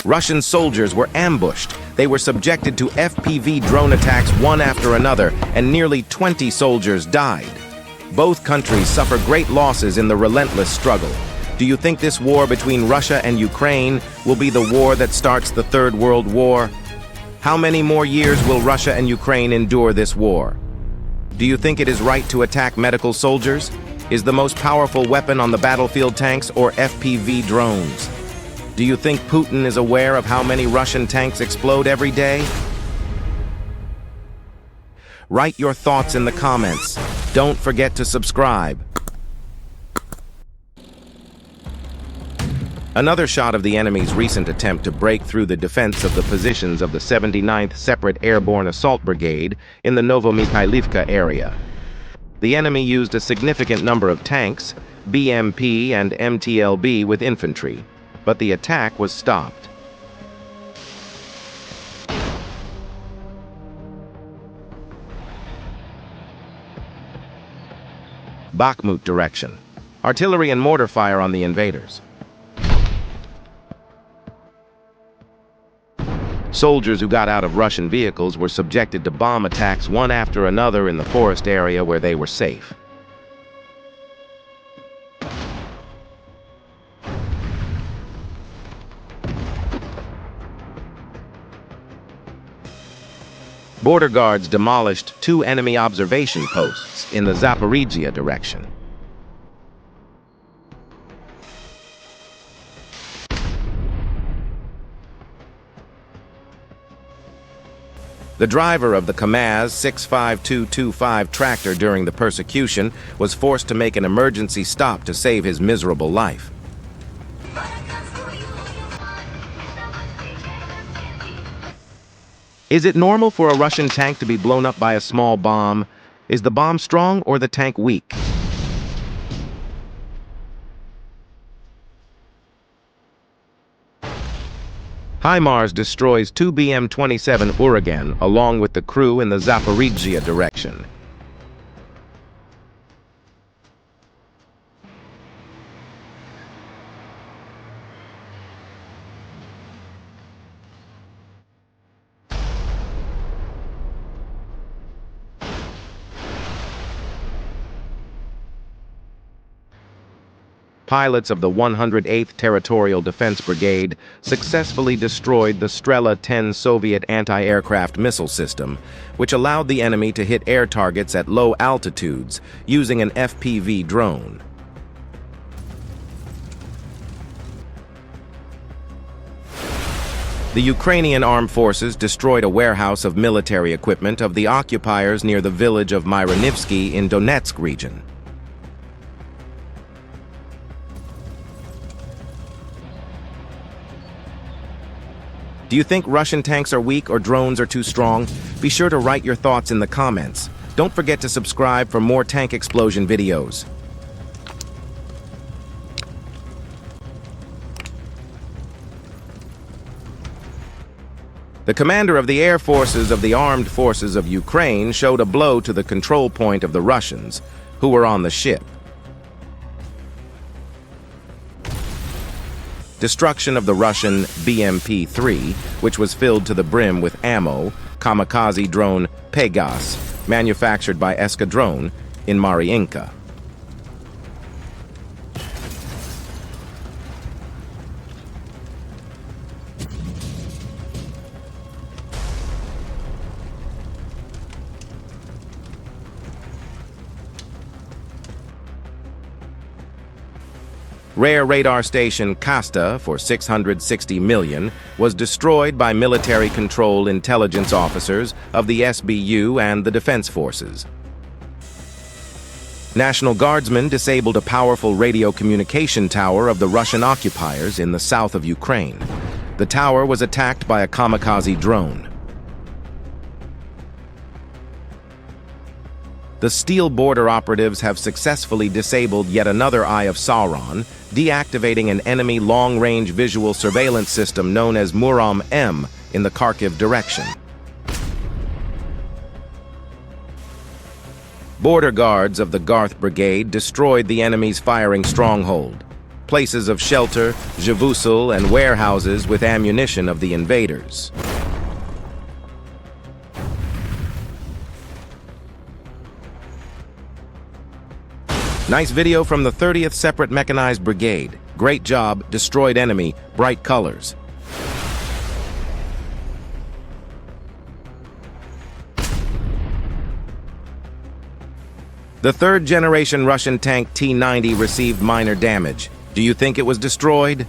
Russian soldiers were ambushed. They were subjected to FPV drone attacks one after another, and nearly 20 soldiers died. Both countries suffer great losses in the relentless struggle. Do you think this war between Russia and Ukraine will be the war that starts the Third World War? How many more years will Russia and Ukraine endure this war? Do you think it is right to attack medical soldiers? Is the most powerful weapon on the battlefield tanks or FPV drones? Do you think Putin is aware of how many Russian tanks explode every day? Write your thoughts in the comments. Don't forget to subscribe. Another shot of the enemy's recent attempt to break through the defense of the positions of the 79th Separate Airborne Assault Brigade in the Novomikhailivka area. The enemy used a significant number of tanks, BMP and MTLB with infantry, but the attack was stopped. Bakhmut direction. Artillery and mortar fire on the invaders. Soldiers who got out of Russian vehicles were subjected to bomb attacks one after another in the forest area where they were safe. Border guards demolished 2 enemy observation posts in the Zaporizhia direction. The driver of the KAMAZ 65225 tractor during the persecution was forced to make an emergency stop to save his miserable life. Is it normal for a Russian tank to be blown up by a small bomb? Is the bomb strong or the tank weak? HIMARS destroys 2 BM-27 Uragan along with the crew in the Zaporizhia direction. Pilots of the 108th Territorial Defense Brigade successfully destroyed the Strela-10 Soviet anti-aircraft missile system, which allowed the enemy to hit air targets at low altitudes using an FPV drone. The Ukrainian armed forces destroyed a warehouse of military equipment of the occupiers near the village of Myronivsky in Donetsk region. Do you think Russian tanks are weak or drones are too strong? Be sure to write your thoughts in the comments. Don't forget to subscribe for more tank explosion videos. The commander of the air forces of the armed forces of Ukraine showed a blow to the control point of the Russians, who were on the ship. Destruction of the Russian BMP-3, which was filled to the brim with ammo, kamikaze drone Pegas, manufactured by Eskadron in Mariinka. Rare radar station Kasta for 660 million was destroyed by military control intelligence officers of the SBU and the Defense Forces. National Guardsmen disabled a powerful radio communication tower of the Russian occupiers in the south of Ukraine. The tower was attacked by a kamikaze drone. The Steel Border operatives have successfully disabled yet another Eye of Sauron, deactivating an enemy long-range visual surveillance system known as Murom-M in the Kharkiv direction. Border guards of the Garth Brigade destroyed the enemy's firing stronghold. places of shelter, javusal, and warehouses with ammunition of the invaders. Nice video from the 30th Separate Mechanized Brigade. Great job, destroyed enemy, bright colors. The third-generation Russian tank T-90 received minor damage. Do you think it was destroyed?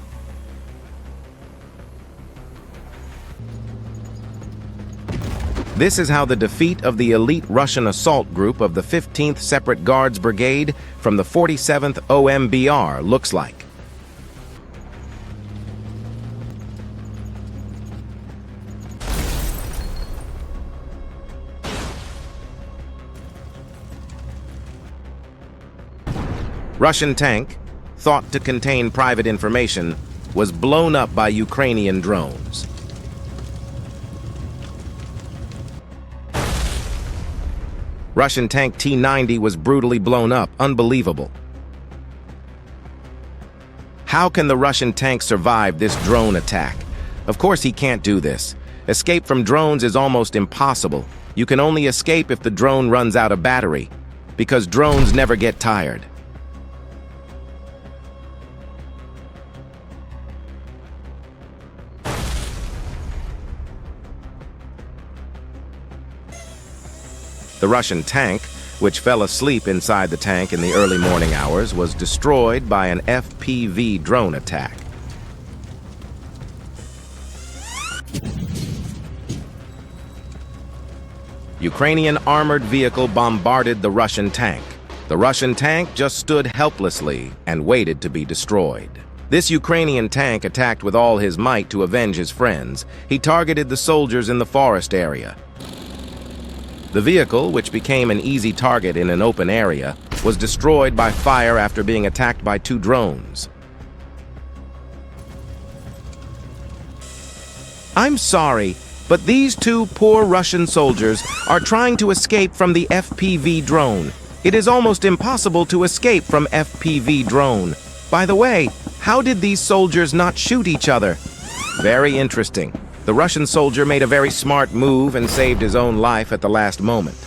This is how the defeat of the elite Russian assault group of the 15th Separate Guards Brigade from the 47th OMBR looks like. Russian tank, thought to contain private information, was blown up by Ukrainian drones. Russian tank T-90 was brutally blown up. Unbelievable. How can the Russian tank survive this drone attack? Of course he can't do this. Escape from drones is almost impossible. You can only escape if the drone runs out of battery, because drones never get tired. The Russian tank, which fell asleep inside the tank in the early morning hours, was destroyed by an FPV drone attack. Ukrainian armored vehicle bombarded the Russian tank. The Russian tank just stood helplessly and waited to be destroyed. This Ukrainian tank attacked with all his might to avenge his friends. He targeted the soldiers in the forest area. The vehicle, which became an easy target in an open area, was destroyed by fire after being attacked by 2 drones. I'm sorry, but these 2 poor Russian soldiers are trying to escape from the FPV drone. It is almost impossible to escape from FPV drone. By the way, how did these soldiers not shoot each other? Very interesting. The Russian soldier made a very smart move and saved his own life at the last moment.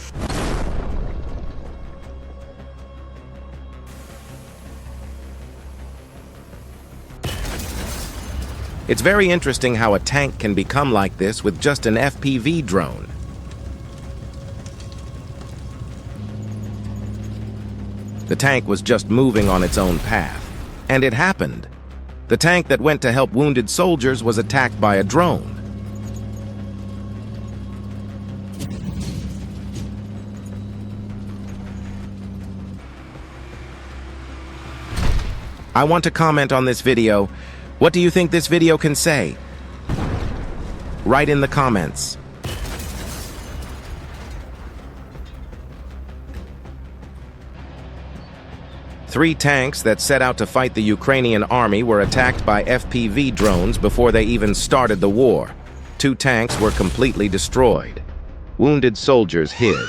It's very interesting how a tank can become like this with just an FPV drone. The tank was just moving on its own path, and it happened. The tank that went to help wounded soldiers was attacked by a drone. I want to comment on this video. What do you think this video can say? Write in the comments. Three tanks that set out to fight the Ukrainian army were attacked by FPV drones before they even started the war. 2 tanks were completely destroyed. Wounded soldiers hid.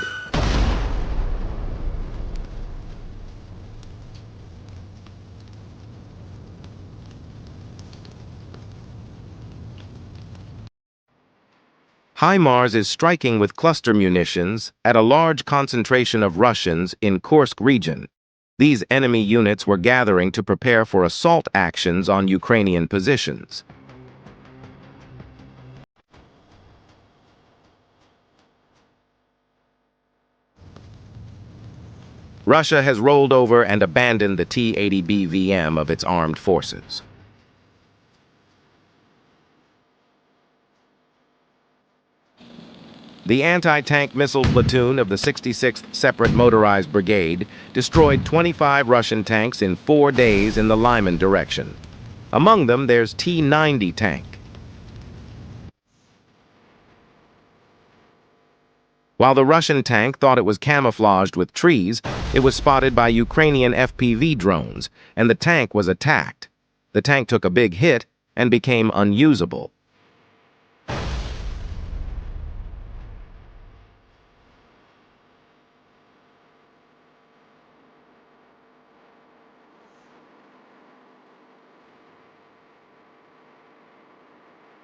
HIMARS is striking with cluster munitions at a large concentration of Russians in Kursk region. These enemy units were gathering to prepare for assault actions on Ukrainian positions. Russia has rolled over and abandoned the T-80 BVM of its armed forces. The anti-tank missile platoon of the 66th Separate Motorized Brigade destroyed 25 Russian tanks in 4 days in the Lyman direction. Among them, there's T-90 tank. While the Russian tank thought it was camouflaged with trees, it was spotted by Ukrainian FPV drones, and the tank was attacked. The tank took a big hit and became unusable.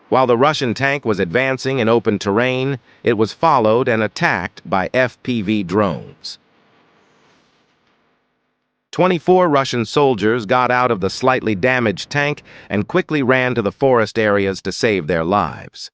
While the Russian tank was advancing in open terrain, it was followed and attacked by FPV drones. 24 Russian soldiers got out of the slightly damaged tank and quickly ran to the forest areas to save their lives.